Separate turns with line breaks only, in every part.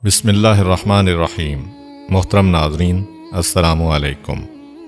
بسم اللہ الرحمن الرحیم۔ محترم ناظرین، السلام علیکم۔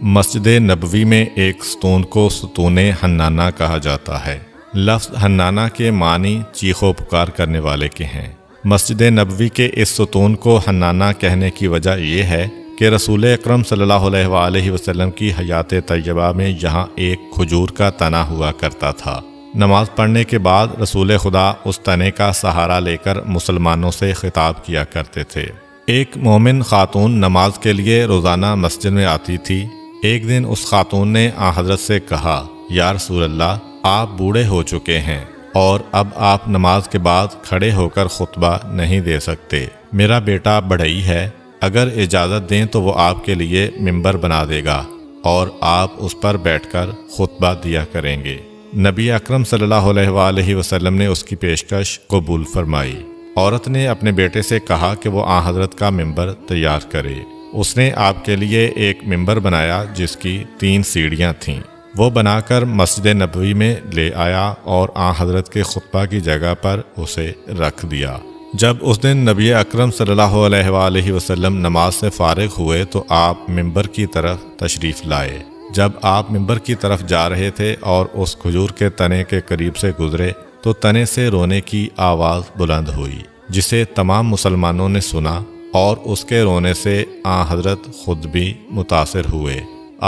مسجد نبوی میں ایک ستون کو ستون حنانہ کہا جاتا ہے۔ لفظ حنانہ کے معنی چیخ و پکار کرنے والے کے ہیں۔ مسجد نبوی کے اس ستون کو حنانہ کہنے کی وجہ یہ ہے کہ رسول اکرم صلی اللہ علیہ وآلہ وسلم کی حیات طیبہ میں یہاں ایک کھجور کا تنا ہوا کرتا تھا۔ نماز پڑھنے کے بعد رسول خدا اس تنے کا سہارا لے کر مسلمانوں سے خطاب کیا کرتے تھے۔ ایک مومن خاتون نماز کے لیے روزانہ مسجد میں آتی تھی۔ ایک دن اس خاتون نے حضرت سے کہا، یا رسول اللہ، آپ بوڑھے ہو چکے ہیں اور اب آپ نماز کے بعد کھڑے ہو کر خطبہ نہیں دے سکتے۔ میرا بیٹا بڑھئی ہے، اگر اجازت دیں تو وہ آپ کے لیے ممبر بنا دے گا اور آپ اس پر بیٹھ کر خطبہ دیا کریں گے۔ نبی اکرم صلی اللہ علیہ وآلہ وسلم نے اس کی پیشکش قبول فرمائی۔ عورت نے اپنے بیٹے سے کہا کہ وہ حضرت کا ممبر تیار کرے۔ اس نے آپ کے لیے ایک ممبر بنایا جس کی 3 سیڑھیاں تھیں۔ وہ بنا کر مسجد نبوی میں لے آیا اور حضرت کے خطبہ کی جگہ پر اسے رکھ دیا۔ جب اس دن نبی اکرم صلی اللہ علیہ وآلہ وسلم نماز سے فارغ ہوئے تو آپ ممبر کی طرف تشریف لائے۔ جب آپ ممبر کی طرف جا رہے تھے اور اس کھجور کے تنے کے قریب سے گزرے تو تنے سے رونے کی آواز بلند ہوئی، جسے تمام مسلمانوں نے سنا اور اس کے رونے سے حضرت خود بھی متاثر ہوئے۔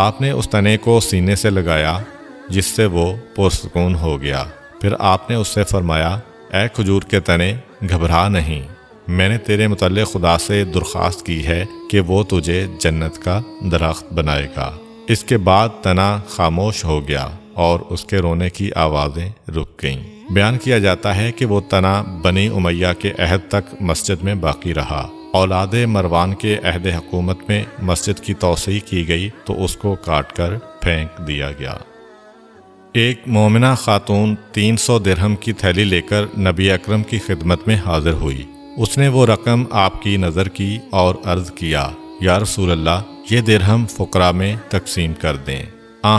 آپ نے اس تنے کو سینے سے لگایا جس سے وہ پرسکون ہو گیا۔ پھر آپ نے اس سے فرمایا، اے کھجور کے تنے، گھبرا نہیں، میں نے تیرے متعلق خدا سے درخواست کی ہے کہ وہ تجھے جنت کا درخت بنائے گا۔ اس کے بعد تنا خاموش ہو گیا اور اس کے رونے کی آوازیں رک گئیں۔ بیان کیا جاتا ہے کہ وہ تنا بنی امیہ کے عہد تک مسجد میں باقی رہا۔ اولاد مروان کے عہد حکومت میں مسجد کی توسیع کی گئی تو اس کو کاٹ کر پھینک دیا گیا۔ ایک مومنہ خاتون 300 درہم کی تھیلی لے کر نبی اکرم کی خدمت میں حاضر ہوئی۔ اس نے وہ رقم آپ کی نظر کی اور عرض کیا، یا رسول اللہ، یہ درہم فقراء میں تقسیم کر دیں۔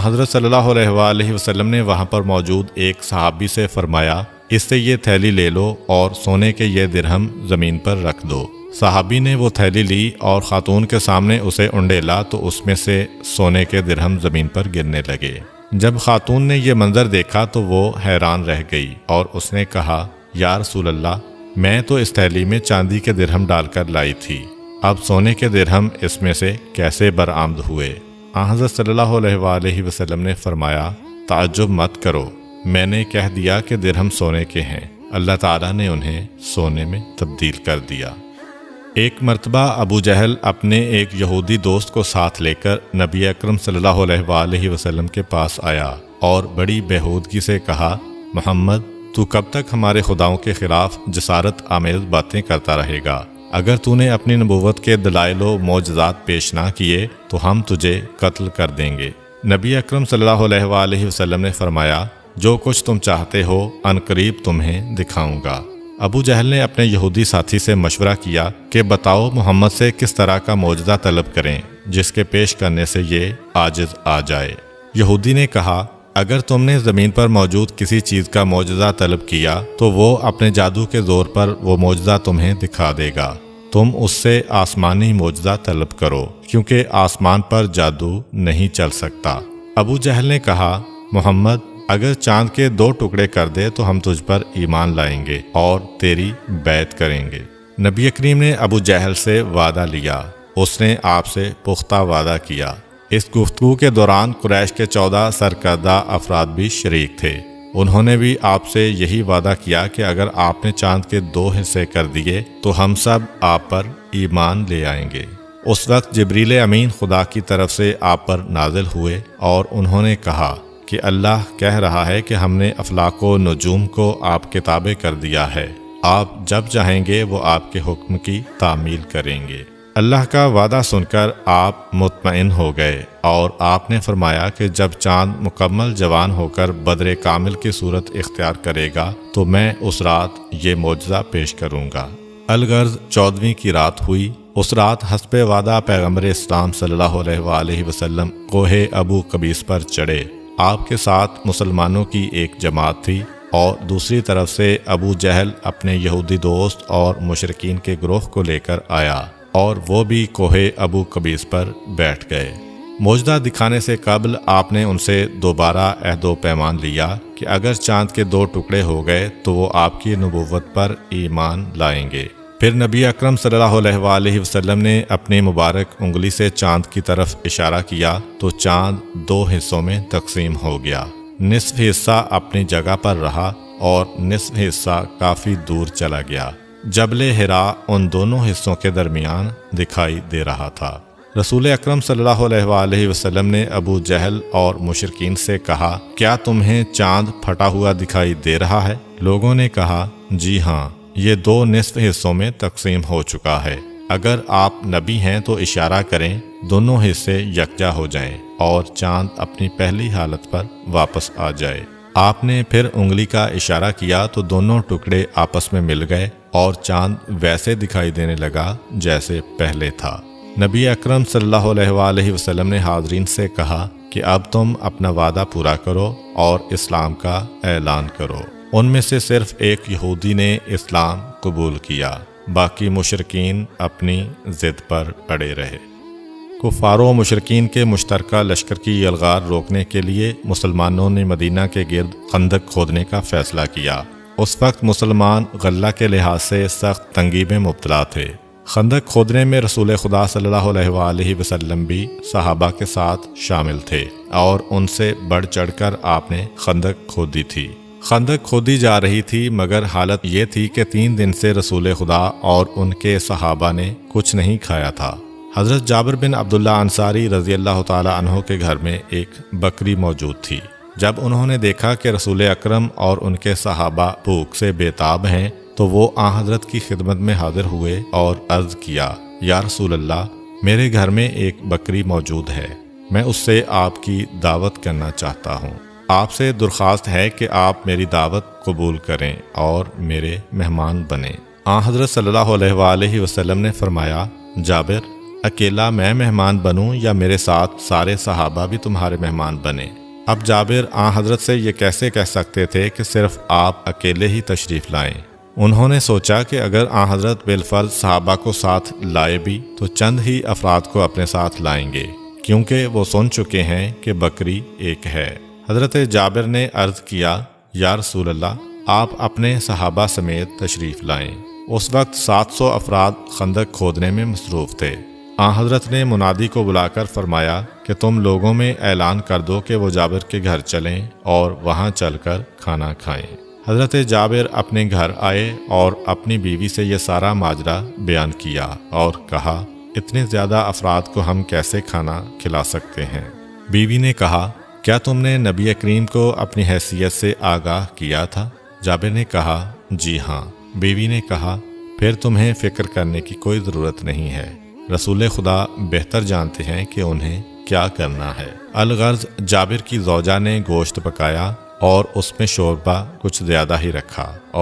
حضرت صلی اللہ علیہ وآلہ وسلم نے وہاں پر موجود ایک صحابی سے فرمایا، اس سے یہ تھیلی لے لو اور سونے کے یہ درہم زمین پر رکھ دو۔ صحابی نے وہ تھیلی لی اور خاتون کے سامنے اسے انڈیلا تو اس میں سے سونے کے درہم زمین پر گرنے لگے۔ جب خاتون نے یہ منظر دیکھا تو وہ حیران رہ گئی اور اس نے کہا، یا رسول اللہ، میں تو اس تھیلی میں چاندی کے درہم ڈال کر لائی تھی، اب سونے کے درہم اس میں سے کیسے برآمد ہوئے؟ حضرت صلی اللہ علیہ وآلہ وسلم نے فرمایا، تعجب مت کرو، میں نے کہہ دیا کہ درہم سونے کے ہیں، اللہ تعالیٰ نے انہیں سونے میں تبدیل کر دیا۔ ایک مرتبہ ابو جہل اپنے ایک یہودی دوست کو ساتھ لے کر نبی اکرم صلی اللہ علیہ وآلہ وسلم کے پاس آیا اور بڑی بےہودگی سے کہا، محمد، تو کب تک ہمارے خداؤں کے خلاف جسارت آمیز باتیں کرتا رہے گا؟ اگر تو نے اپنی نبوت کے دلائل و معجزات پیش نہ کیے تو ہم تجھے قتل کر دیں گے۔ نبی اکرم صلی اللہ علیہ وآلہ وسلم نے فرمایا، جو کچھ تم چاہتے ہو عنقریب تمہیں دکھاؤں گا۔ ابو جہل نے اپنے یہودی ساتھی سے مشورہ کیا کہ بتاؤ محمد سے کس طرح کا معجزہ طلب کریں جس کے پیش کرنے سے یہ عاجز آ جائے۔ یہودی نے کہا، اگر تم نے زمین پر موجود کسی چیز کا معجزہ طلب کیا تو وہ اپنے جادو کے زور پر وہ معجزہ تمہیں دکھا دے گا۔ تم اس سے آسمانی معجزہ طلب کرو، کیونکہ آسمان پر جادو نہیں چل سکتا۔ ابو جہل نے کہا، محمد، اگر چاند کے 2 ٹکڑے کر دے تو ہم تجھ پر ایمان لائیں گے اور تیری بیعت کریں گے۔ نبی کریم نے ابو جہل سے وعدہ لیا۔ اس نے آپ سے پختہ وعدہ کیا۔ اس گفتگو کے دوران قریش کے 14 سرکردہ افراد بھی شریک تھے۔ انہوں نے بھی آپ سے یہی وعدہ کیا کہ اگر آپ نے چاند کے 2 حصے کر دیے تو ہم سب آپ پر ایمان لے آئیں گے۔ اس وقت جبریل امین خدا کی طرف سے آپ پر نازل ہوئے اور انہوں نے کہا کہ اللہ کہہ رہا ہے کہ ہم نے افلاک و نجوم کو آپ کے تابع کر دیا ہے، آپ جب چاہیں گے وہ آپ کے حکم کی تعمیل کریں گے۔ اللہ کا وعدہ سن کر آپ مطمئن ہو گئے اور آپ نے فرمایا کہ جب چاند مکمل جوان ہو کر بدر کامل کی صورت اختیار کرے گا تو میں اس رات یہ معجزہ پیش کروں گا۔ الغرض 14ویں کی رات ہوئی۔ اس رات حسب وعدہ پیغمبر اسلام صلی اللہ علیہ وآلہ وسلم کوہ ابو قبیس پر چڑھے۔ آپ کے ساتھ مسلمانوں کی ایک جماعت تھی اور دوسری طرف سے ابو جہل اپنے یہودی دوست اور مشرکین کے گروہ کو لے کر آیا اور وہ بھی کوہ ابو قبیس پر بیٹھ گئے۔ معجزہ دکھانے سے قبل آپ نے ان سے دوبارہ عہد و پیمان لیا کہ اگر چاند کے 2 ٹکڑے ہو گئے تو وہ آپ کی نبوت پر ایمان لائیں گے۔ پھر نبی اکرم صلی اللہ علیہ وآلہ وسلم نے اپنی مبارک انگلی سے چاند کی طرف اشارہ کیا تو چاند 2 حصوں میں تقسیم ہو گیا۔ نصف حصہ اپنی جگہ پر رہا اور نصف حصہ کافی دور چلا گیا۔ جبل حراء ان دونوں حصوں کے درمیان دکھائی دے رہا تھا۔ رسول اکرم صلی اللہ علیہ وآلہ وسلم نے ابو جہل اور مشرکین سے کہا، کیا تمہیں چاند پھٹا ہوا دکھائی دے رہا ہے؟ لوگوں نے کہا، جی ہاں، یہ 2 نصف حصوں میں تقسیم ہو چکا ہے۔ اگر آپ نبی ہیں تو اشارہ کریں دونوں حصے یکجا ہو جائیں اور چاند اپنی پہلی حالت پر واپس آ جائے۔ آپ نے پھر انگلی کا اشارہ کیا تو دونوں ٹکڑے آپس میں مل گئے اور چاند ویسے دکھائی دینے لگا جیسے پہلے تھا۔ نبی اکرم صلی اللہ علیہ وآلہ وسلم نے حاضرین سے کہا کہ اب تم اپنا وعدہ پورا کرو اور اسلام کا اعلان کرو۔ ان میں سے صرف ایک یہودی نے اسلام قبول کیا، باقی مشرکین اپنی ضد پر اڑے رہے۔ کفار و مشرکین کے مشترکہ لشکر کی یلغار روکنے کے لیے مسلمانوں نے مدینہ کے گرد خندق کھودنے کا فیصلہ کیا۔ اس وقت مسلمان غلہ کے لحاظ سے سخت تنگی میں مبتلا تھے۔ خندق کھودنے میں رسول خدا صلی اللہ علیہ وآلہ وسلم بھی صحابہ کے ساتھ شامل تھے اور ان سے بڑھ چڑھ کر آپ نے خندق کھودی تھی۔ خندق کھودی جا رہی تھی مگر حالت یہ تھی کہ 3 دن سے رسول خدا اور ان کے صحابہ نے کچھ نہیں کھایا تھا۔ حضرت جابر بن عبداللہ انصاری رضی اللہ تعالی عنہ کے گھر میں ایک بکری موجود تھی۔ جب انہوں نے دیکھا کہ رسول اکرم اور ان کے صحابہ بھوک سے بےتاب ہیں تو وہ آن حضرت کی خدمت میں حاضر ہوئے اور عرض کیا، یا رسول اللہ، میرے گھر میں ایک بکری موجود ہے، میں اس سے آپ کی دعوت کرنا چاہتا ہوں۔ آپ سے درخواست ہے کہ آپ میری دعوت قبول کریں اور میرے مہمان بنیں۔ آن حضرت صلی اللہ علیہ وآلہ وسلم نے فرمایا، جابر، اکیلا میں مہمان بنوں یا میرے ساتھ سارے صحابہ بھی تمہارے مہمان بنیں؟ اب جابر آن حضرت سے یہ کیسے کہہ سکتے تھے کہ صرف آپ اکیلے ہی تشریف لائیں؟ انہوں نے سوچا کہ اگر آن حضرت بالفعل صحابہ کو ساتھ لائے بھی تو چند ہی افراد کو اپنے ساتھ لائیں گے، کیونکہ وہ سن چکے ہیں کہ بکری ایک ہے۔ حضرت جابر نے عرض کیا، یا رسول اللہ، آپ اپنے صحابہ سمیت تشریف لائیں۔ اس وقت 700 افراد خندق کھودنے میں مصروف تھے۔ آن حضرت نے منادی کو بلا کر فرمایا کہ تم لوگوں میں اعلان کر دو کہ وہ جابر کے گھر چلیں اور وہاں چل کر کھانا کھائیں۔ حضرت جابر اپنے گھر آئے اور اپنی بیوی سے یہ سارا ماجرا بیان کیا اور کہا، اتنے زیادہ افراد کو ہم کیسے کھانا کھلا سکتے ہیں؟ بیوی نے کہا، کیا تم نے نبی کریم کو اپنی حیثیت سے آگاہ کیا تھا؟ جابر نے کہا، جی ہاں۔ بیوی نے کہا، پھر تمہیں فکر کرنے کی کوئی ضرورت نہیں ہے، رسول خدا بہتر جانتے ہیں کہ انہیں کیا کرنا ہے۔ الغرض جابر کی زوجہ نے گوشت پکایا اور اس میں شوربہ کچھ زیادہ ہی رکھا اور